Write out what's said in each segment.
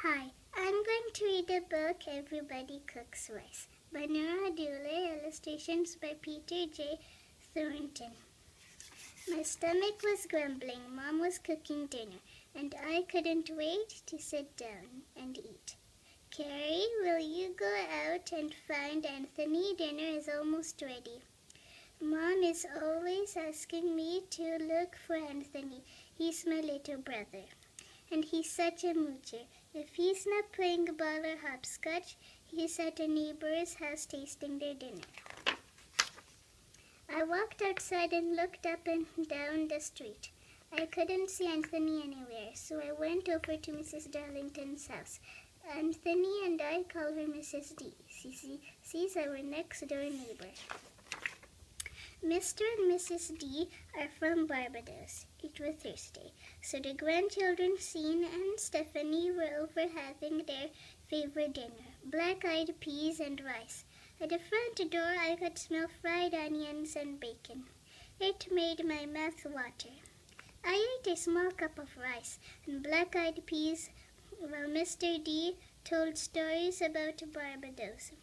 Hi, I'm going to read the book Everybody Cooks Rice by Norah, Dooley, illustrations by Peter J. Thornton. My stomach was grumbling, Mom was cooking dinner, and I couldn't wait to sit down and eat. Carrie, will you go out and find Anthony? Dinner is almost ready. Mom is always asking me to look for Anthony. He's my little brother. And he's such a moocher. If he's not playing ball or hopscotch, he's at a neighbor's house tasting their dinner. I walked outside and looked up and down the street. I couldn't see Anthony anywhere, so I went over to Mrs. Darlington's house. Anthony and I call her Mrs. D. She's our next-door neighbor. Mr. and Mrs. D are from Barbados. It was Thursday, so the grandchildren, Sean and Stephanie, were over having their favorite dinner, black-eyed peas and rice. At the front door, I could smell fried onions and bacon. It made my mouth water. I ate a small cup of rice and black-eyed peas while Mr. D told stories about Barbados.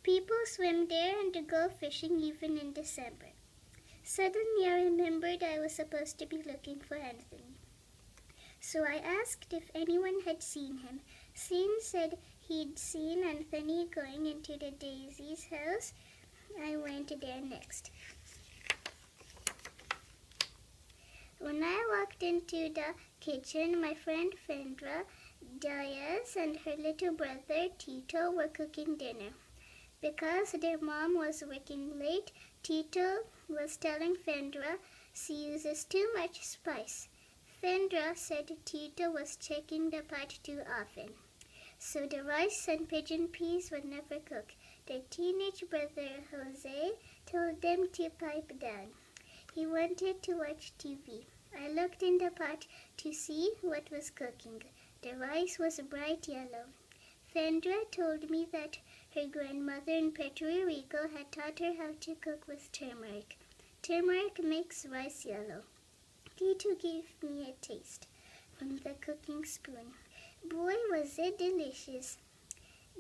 People swim there and go fishing even in December. Suddenly I remembered I was supposed to be looking for Anthony. So I asked if anyone had seen him. Sean said he'd seen Anthony going into the Daisy's house. I went there next. When I walked into the kitchen, my friend Fendra, Diaz, and her little brother Tito were cooking dinner. Because their mom was working late, Tito was telling Fendra she uses too much spice. Fendra said Tito was checking the pot too often. So the rice and pigeon peas would never cook. Their teenage brother Jose told them to pipe down. He wanted to watch TV. I looked in the pot to see what was cooking. The rice was bright yellow. Fendra told me that her grandmother in Puerto Rico had taught her how to cook with turmeric. Turmeric makes rice yellow. Tito gave me a taste from the cooking spoon. Boy, was it delicious.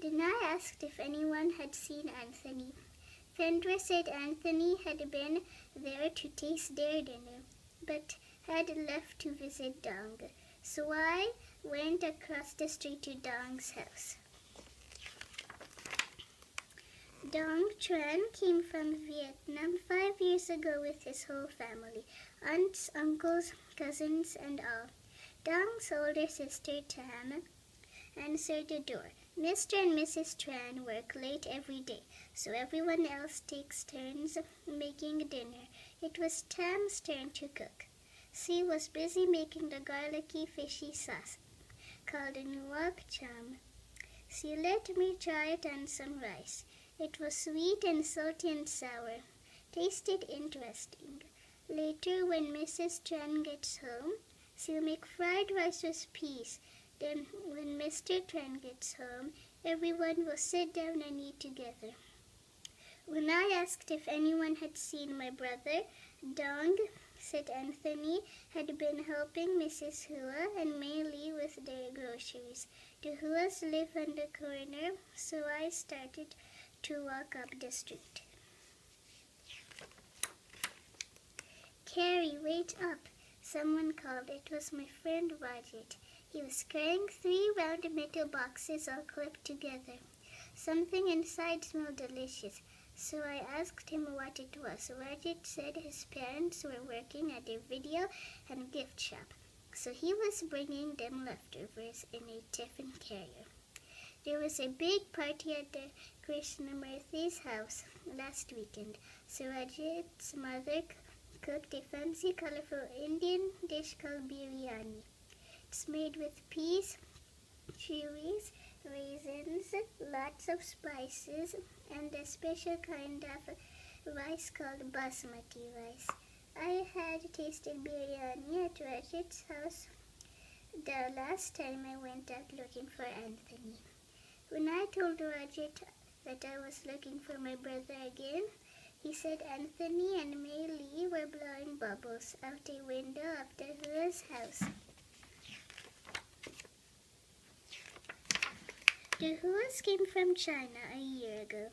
Then I asked if anyone had seen Anthony. Fendra said Anthony had been there to taste their dinner, but had left to visit Dong. So I went across the street to Dong's house. Dong Tran came from Vietnam 5 years ago with his whole family, aunts, uncles, cousins, and all. Dong's older sister, Tam, answered the door. Mr. and Mrs. Tran work late every day, so everyone else takes turns making dinner. It was Tam's turn to cook. She was busy making the garlicky fishy sauce, called nuoc cham. She let me try it on some rice. It was sweet and salty and sour. Tasted interesting. Later, when Mrs. Tran gets home, she'll make fried rice with peas. Then, when Mr. Tran gets home, everyone will sit down and eat together. When I asked if anyone had seen my brother, Dong said Anthony had been helping Mrs. Hua and Mei Li with their groceries. The Huas live on the corner, so I started to walk up the street. Carrie, wait up! Someone called. It was my friend Rajit. He was carrying 3 round metal boxes all clipped together. Something inside smelled delicious, so I asked him what it was. Rajit said his parents were working at a video and gift shop, so he was bringing them leftovers in a tiffin carrier. There was a big party at the Krishnamurthy's house last weekend, so Rajit's mother cooked a fancy, colorful Indian dish called biryani. It's made with peas, chilies, raisins, lots of spices, and a special kind of rice called basmati rice. I had tasted biryani at Rajit's house the last time I went out looking for Anthony. When I told Rajit that I was looking for my brother again, he said Anthony and Mei Li were blowing bubbles out a window of the Hua's house. The Huas came from China a year ago.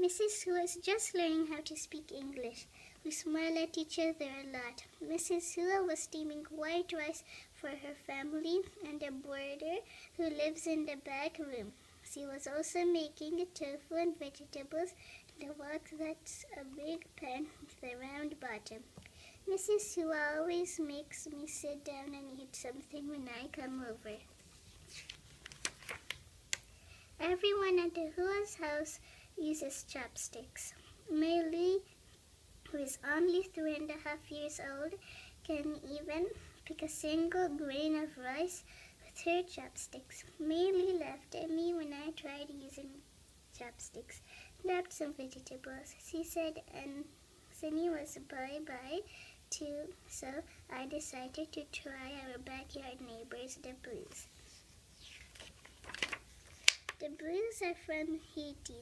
Mrs. Hu was just learning how to speak English. We smiled at each other a lot. Mrs. Hu was steaming white rice for her family and a boarder who lives in the back room. She was also making tofu and vegetables in a wok that's a big pan with a round bottom. Mrs. Hu always makes me sit down and eat something when I come over. Everyone at the Hua's house uses chopsticks. Mei Li, who is only 3.5 years old, can even pick a single grain of rice with her chopsticks. Mei Li laughed at me when I tried using chopsticks. Grabbed some vegetables. She said Anthony was bye-bye too, so I decided to try our backyard neighbors, the Blues. The Blues are from Haiti.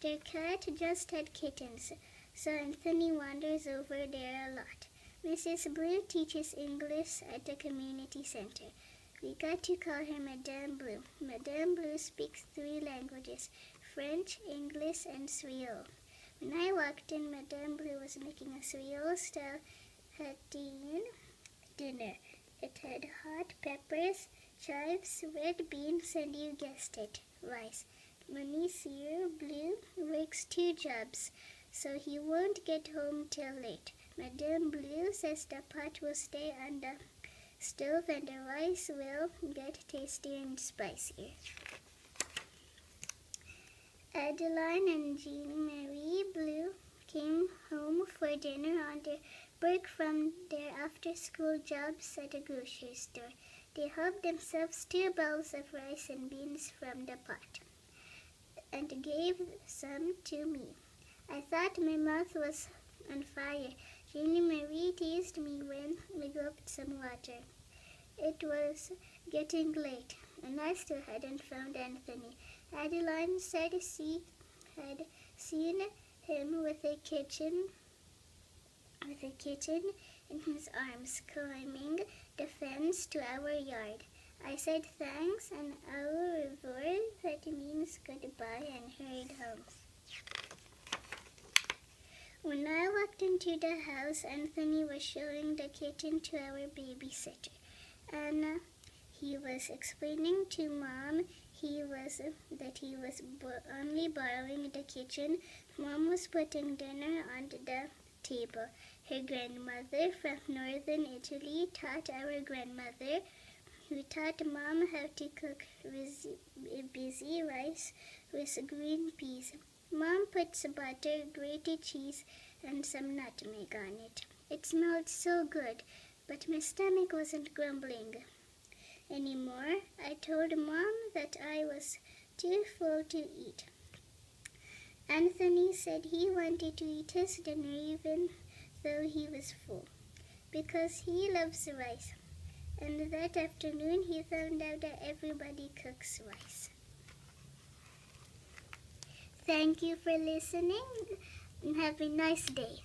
Their cat just had kittens, so Anthony wanders over there a lot. Mrs. Blue teaches English at the community center. We got to call her Madame Blue. Madame Blue speaks 3 languages, French, English, and Creole. When I walked in, Madame Blue was making a Creole-style Haitian dinner. It had hot peppers, chives, red beans, and you guessed it, rice. Monsieur Blue works 2 jobs, so he won't get home till late. Madame Blue says the pot will stay on the stove and the rice will get tastier and spicier. Adeline and Jean-Marie Blue came home for dinner on their break from their after-school jobs at a grocery store. They helped themselves 2 bowls of rice and beans from the pot and gave some to me. I thought my mouth was on fire. Jeannie-Marie teased me when we gulped some water. It was getting late, and I still hadn't found Anthony. Adeline said she had seen him with a kitten in his arms, climbing the fence to our yard. I said thanks and au revoir, that means goodbye, and hurried home. When I walked into the house, Anthony was showing the kitten to our babysitter, and he was explaining to Mom that he was only borrowing the kitchen. Mom was putting dinner on the table. Her grandmother from northern Italy taught our grandmother, who taught Mom how to cook busy rice with green peas. Mom puts butter, grated cheese, and some nutmeg on it. It smelled so good, but my stomach wasn't grumbling anymore. I told Mom that I was too full to eat. Anthony said he wanted to eat his dinner even though he was full, because he loves rice. And that afternoon he found out that everybody cooks rice. Thank you for listening and have a nice day.